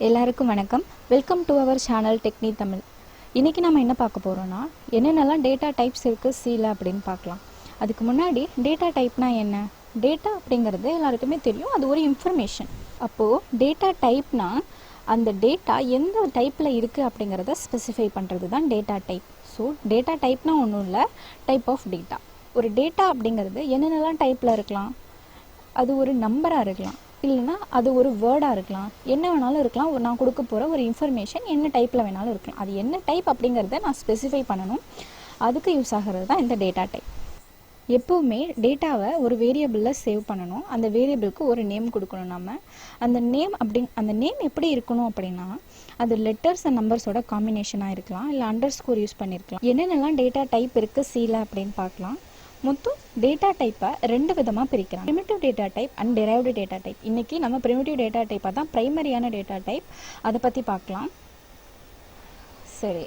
எல்லாருக்கும் வணக்கம். Welcome to our channel Techni Tamil. இன்றைக்கி நம்ம என்ன பார்க்க போகிறோன்னா, என்னென்னலாம் டேட்டா டைப்ஸ் இருக்குது சியில் அப்படின்னு பார்க்கலாம். அதுக்கு முன்னாடி டேட்டா டைப்னா என்ன? டேட்டா அப்படிங்கிறது எல்லாருக்குமே தெரியும், அது ஒரு இன்ஃபர்மேஷன். அப்போது டேட்டா டைப்னா அந்த டேட்டா எந்த டைப்பில் இருக்குது அப்படிங்கிறத ஸ்பெசிஃபை பண்ணுறது தான் டேட்டா டைப். ஸோ டேட்டா டைப்னா ஒன்றும் இல்லை, டைப் ஆஃப் டேட்டா. ஒரு டேட்டா அப்படிங்கிறது என்னென்னலாம் டைப்பில் இருக்கலாம்? அது ஒரு நம்பராக இருக்கலாம், இல்லைனா அது ஒரு வேர்டாக இருக்கலாம், என்ன வேணாலும் இருக்கலாம். நான் கொடுக்க போகிற ஒரு இன்ஃபர்மேஷன் என்ன டைப்பில் வேணாலும் இருக்கலாம். அது என்ன டைப் அப்படிங்கிறத நான் ஸ்பெசிஃபை பண்ணணும். அதுக்கு யூஸ் ஆகிறது தான் இந்த டேட்டா டைப். எப்போவுமே டேட்டாவை ஒரு வேரியபிளில் சேவ் பண்ணணும். அந்த வேரியபிளுக்கு ஒரு நேம் கொடுக்கணும். நம்ம அந்த நேம் எப்படி இருக்கணும் அப்படின்னா, அது லெட்டர்ஸ் அண்ட் நம்பர்ஸோட காம்பினேஷனாக இருக்கலாம், இல்லை அண்டர்ஸ்கோர் யூஸ் பண்ணியிருக்கலாம். என்னென்னலாம் டேட்டா டைப் இருக்குது சியில் அப்படின்னு பார்க்கலாம். மொத்தம் டேட்டா டைப்பை ரெண்டு விதமாக பிரிக்கிறாங்க, primitive data type and derived data type. இன்றைக்கி நம்ம ப்ரிமிட்டிவ் டேட்டா டைப்பாக தான் ப்ரைமரியான டேட்டா டைப், அதை பற்றி பார்க்கலாம். சரி,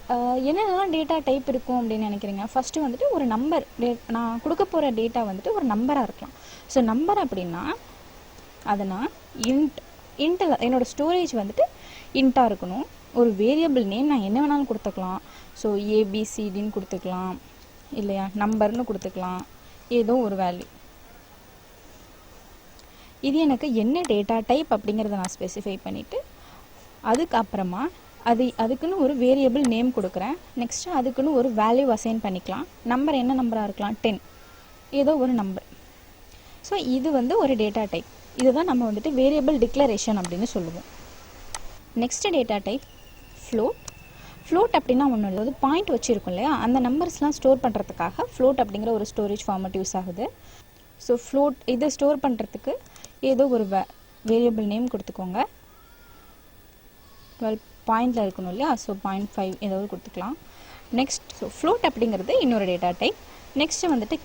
என்னென்னலாம் டேட்டா டைப் இருக்கும் அப்படின்னு நினைக்கிறீங்க? ஃபஸ்ட்டு வந்துட்டு ஒரு நம்பர், நான் கொடுக்க போகிற டேட்டா வந்துட்டு ஒரு நம்பராக இருக்கலாம். ஸோ நம்பர் அப்படின்னா அதை நான் இன்ட்டில் என்னோடய ஸ்டோரேஜ் வந்துட்டு இன்ட்டாக இருக்கணும். ஒரு வேரியபிள் நேம் நான் என்ன வேணாலும் கொடுத்துக்கலாம். ஸோ ஏபிசிடின்னு கொடுத்துக்கலாம், இல்லையா நம்பர்னு கொடுத்துக்கலாம், ஏதோ ஒரு வேல்யூ. இது எனக்கு என்ன டேட்டா டைப் அப்படிங்கிறத நான் ஸ்பெசிஃபை பண்ணிவிட்டு அதுக்கப்புறமா அதுக்குன்னு ஒரு வேரியபிள் நேம் கொடுக்குறேன். நெக்ஸ்ட்டு அதுக்குன்னு ஒரு வேல்யூ அசைன் பண்ணிக்கலாம். நம்பர் என்ன நம்பராக இருக்கலாம், 10, ஏதோ ஒரு நம்பர். ஸோ இது வந்து ஒரு டேட்டா டைப். இதுதான் நம்ம வந்துட்டு வேரியபிள் டிக்ளரேஷன் அப்படின்னு சொல்லுவோம். Next data type float. Float அப்படின்னா ஒன்றும் இல்லை, அது பாயிண்ட் வச்சுருக்கோம் இல்லையா, அந்த நம்பர்ஸ்லாம் ஸ்டோர் பண்ணுறதுக்காக ஃப்ளோட் அப்படிங்கிற ஒரு ஸ்டோரேஜ் ஃபார்மட் யூஸ் ஆகுது. ஸோ ஃப்ளோட் இதை ஸ்டோர் பண்ணுறதுக்கு ஏதோ ஒரு வேரியபிள் நேம் கொடுத்துக்கோங்க. 12 பாயிண்டில் இருக்கணும் இல்லையா, ஸோ 0.5 ஏதாவது கொடுத்துக்கலாம். நெக்ஸ்ட் ஸோ ஃப்ளோட் அப்படிங்கிறது இன்னொரு டேட்டா டைப். நெக்ஸ்ட்டு வந்துட்டு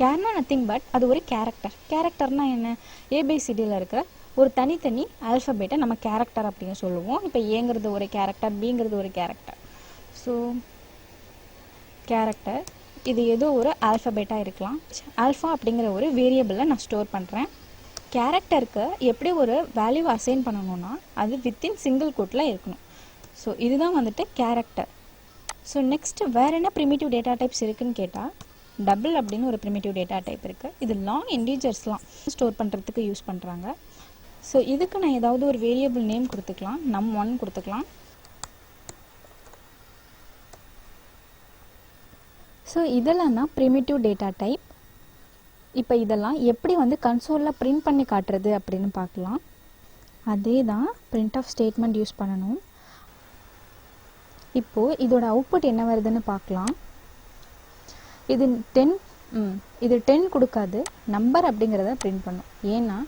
கேர்னா நத்திங் பட் அது ஒரு கேரக்டர்னால் என்ன? ஏபிசிடியில் இருக்கிற ஒரு தனித்தனி ஆல்ஃபபேட்டை நம்ம கேரக்டர் அப்படின்னு சொல்லுவோம். இப்போ ஏங்கிறது ஒரு கேரக்டர், பிங்கிறது ஒரு கேரக்டர். ஸோ கேரக்டர் இது ஏதோ ஒரு ஆல்ஃபபேட்டாக இருக்கலாம். ஆல்ஃபா அப்படிங்கிற ஒரு வேரியபிளில் நான் ஸ்டோர் பண்ணுறேன். கேரக்டருக்கு எப்படி ஒரு வேல்யூ அசைன் பண்ணணும்னா அது வித்தின் சிங்கிள் கோட்டில் இருக்கணும். ஸோ இதுதான் வந்துட்டு கேரக்டர். ஸோ நெக்ஸ்ட்டு வேறு என்ன ப்ரிமிட்டிவ் டேட்டா டைப்ஸ் இருக்குதுன்னு கேட்டால், டபுள் அப்படின்னு ஒரு ப்ரிமிட்டிவ் டேட்டா டைப் இருக்குது. இது லாங் இன்டிஜர்ஸ்லாம் ஸ்டோர் பண்ணுறதுக்கு யூஸ் பண்ணுறாங்க. ஸோ இதுக்கு நான் ஏதாவது ஒரு வேரியபிள் நேம் கொடுத்துக்கலாம், num1 கொடுத்துக்கலாம். ஸோ இதெல்லாம் தான் ப்ரிமிட்டிவ் டேட்டா டைப். இப்போ இதெல்லாம் எப்படி வந்து கன்சோலில் பிரிண்ட் பண்ணி காட்டுறது அப்படின்னு பார்க்கலாம். அதே தான் பிரிண்ட் ஆஃப் ஸ்டேட்மெண்ட் யூஸ் பண்ணணும். இப்போது இதோட அவுட்புட் என்ன வருதுன்னு பார்க்கலாம். இது 10 கொடுக்காது, நம்பர் அப்படிங்கிறத பிரிண்ட் பண்ணும். ஏன்னா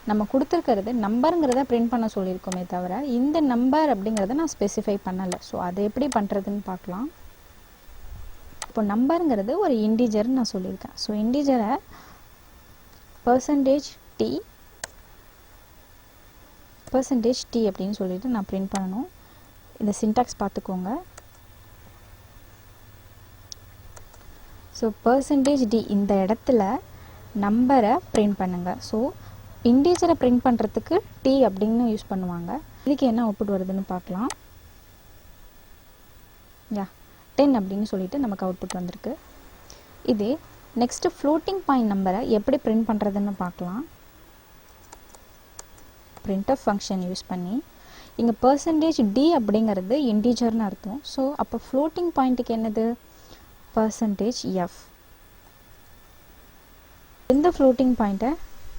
நம்ம கொடுத்துருக்கிறது நம்பருங்கிறத பிரிண்ட் பண்ண சொல்லியிருக்கோமே தவிர இந்த நம்பர் அப்படிங்கிறத நான் ஸ்பெசிஃபை பண்ணலை. ஸோ அதை எப்படி பண்ணுறதுன்னு பார்க்கலாம். இப்போ நம்பருங்கிறது ஒரு இன்டிஜர்னு நான் சொல்லியிருக்கேன். ஸோ இன்டிஜரை %t அப்படின்னு சொல்லிட்டு நான் பிரிண்ட் பண்ணணும். இந்த சின்டாக்ஸ் பார்த்துக்கோங்க. ஸோ %d இந்த இடத்துல நம்பரை பிரிண்ட் பண்ணுங்கள். ஸோ இன்டிஜரை பிரிண்ட் பண்ணுறதுக்கு t அப்படின்னு யூஸ் பண்ணுவாங்க. இதுக்கு என்ன அவுட்புட் வருதுன்னு பார்க்கலாம். 10 அப்படின்னு சொல்லிட்டு நமக்கு அவுட்புட் வந்திருக்கு. இதே நெக்ஸ்ட்டு ஃப்ளோட்டிங் பாயிண்ட் நம்பரை எப்படி பிரிண்ட் பண்ணுறதுன்னு பார்க்கலாம். printf ஃபங்க்ஷன் யூஸ் பண்ணி இங்கே %d அப்படிங்கிறது இன்டிஜர்னு அர்த்தம். ஸோ அப்போ ஃப்ளோட்டிங் பாயிண்ட்டுக்கு என்னது, %f. எந்த ஃப்ளோட்டிங் பாயிண்ட்டை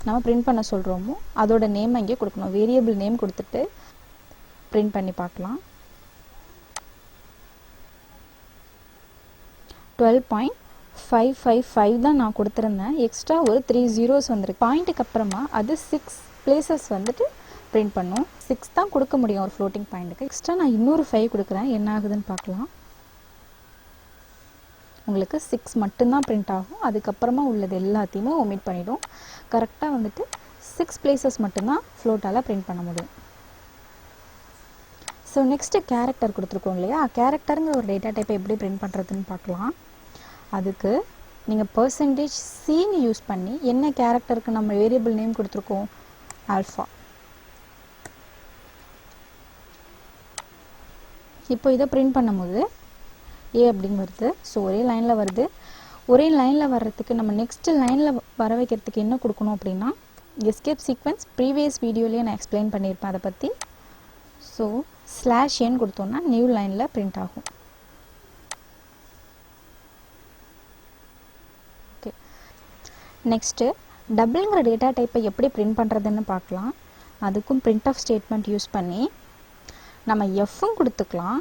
நம்ம பிரிண்ட் பண்ண சொல்கிறோமோ அதோட நேம் இங்கே கொடுக்கணும். வேரியபிள் நேம் கொடுத்துட்டு பிரிண்ட் பண்ணி பார்க்கலாம். 12.555 தான் நான் கொடுத்துருந்தேன். எக்ஸ்ட்ரா ஒரு 3 zeros வந்துருக்கு. பாயிண்ட்டுக்கு அப்புறமா அது 6 places வந்துட்டு பிரிண்ட் பண்ணும். 6 தான் கொடுக்க முடியும் ஒரு ஃப்ளோட்டிங் பாயிண்ட்டுக்கு. எக்ஸ்ட்ரா நான் இன்னொரு 5 கொடுக்குறேன், என்ன ஆகுதுன்னு பார்க்கலாம். உங்களுக்கு 6 மட்டும்தான் பிரிண்ட் ஆகும். அதுக்கப்புறமா உள்ளது எல்லாத்தையுமே ஒமிட் பண்ணிடும். கரெக்டாக வந்துட்டு 6 places மட்டும்தான் ஃப்ளோட்டால் பிரிண்ட் பண்ண முடியும். ஸோ நெக்ஸ்ட்டு கேரக்டர் கொடுத்துருக்கோம் இல்லையா, கேரக்டருங்கிற ஒரு டேட்டா டைப்பை எப்படி பிரிண்ட் பண்ணுறதுன்னு பார்க்கலாம். அதுக்கு நீங்கள் %c யூஸ் பண்ணி என்ன கேரக்டருக்கு நம்ம வேரியபிள் நேம் கொடுத்துருக்கோம், ஆல்ஃபா. இப்போ இதை பிரிண்ட் பண்ணும்போது ஏ அப்படின்னு வருது. ஸோ ஒரே லைனில் வருது. ஒரே லைனில் வர்றதுக்கு நம்ம நெக்ஸ்ட் லைனில் வர வைக்கிறதுக்கு என்ன கொடுக்கணும் அப்படின்னா எஸ்கேப் சீக்வென்ஸ் ப்ரீவியஸ் வீடியோலேயே நான் எக்ஸ்பிளைன் பண்ணியிருப்பேன் அதை பற்றி. ஸோ /n கொடுத்தோன்னா நியூ லைனில் பிரிண்ட் ஆகும். ஓகே, நெக்ஸ்ட்டு டபுள்ங்கிற டேட்டா டைப்பை எப்படி பிரிண்ட் பண்ணுறதுன்னு பார்க்கலாம். அதுக்கும் பிரிண்ட் ஆஃப் ஸ்டேட்மெண்ட் யூஸ் பண்ணி நம்ம எஃப்பும் கொடுத்துக்கலாம்.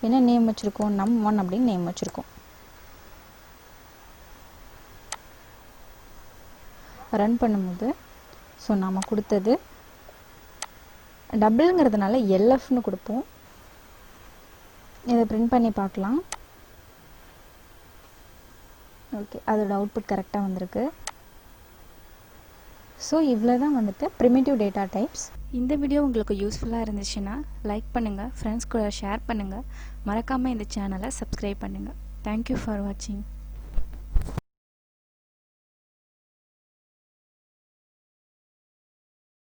என்ன நேம் வச்சுருக்கோம், num1 அப்படின்னு நேம் வச்சுருக்கோம். ரன் பண்ணும்போது ஸோ நம்ம கொடுத்தது டபுள்ங்கிறதுனால எல்எஃப்னு கொடுப்போம். இதை பிரிண்ட் பண்ணி பார்க்கலாம். ஓகே, அதோட அவுட்புட் கரெக்டாக வந்திருக்கு. ஸோ இவ்வளோ தான் வந்துட்டு ப்ரிமிட்டிவ் டேட்டா டைப்ஸ். இந்த வீடியோ உங்களுக்கு யூஸ்ஃபுல்லாக இருந்துச்சுன்னா லைக் பண்ணுங்கள், ஃப்ரெண்ட்ஸ் கூட ஷேர் பண்ணுங்கள், மறக்காமல் இந்த சேனலை சப்ஸ்கிரைப் பண்ணுங்கள். தேங்க்யூ ஃபார் வாட்சிங்.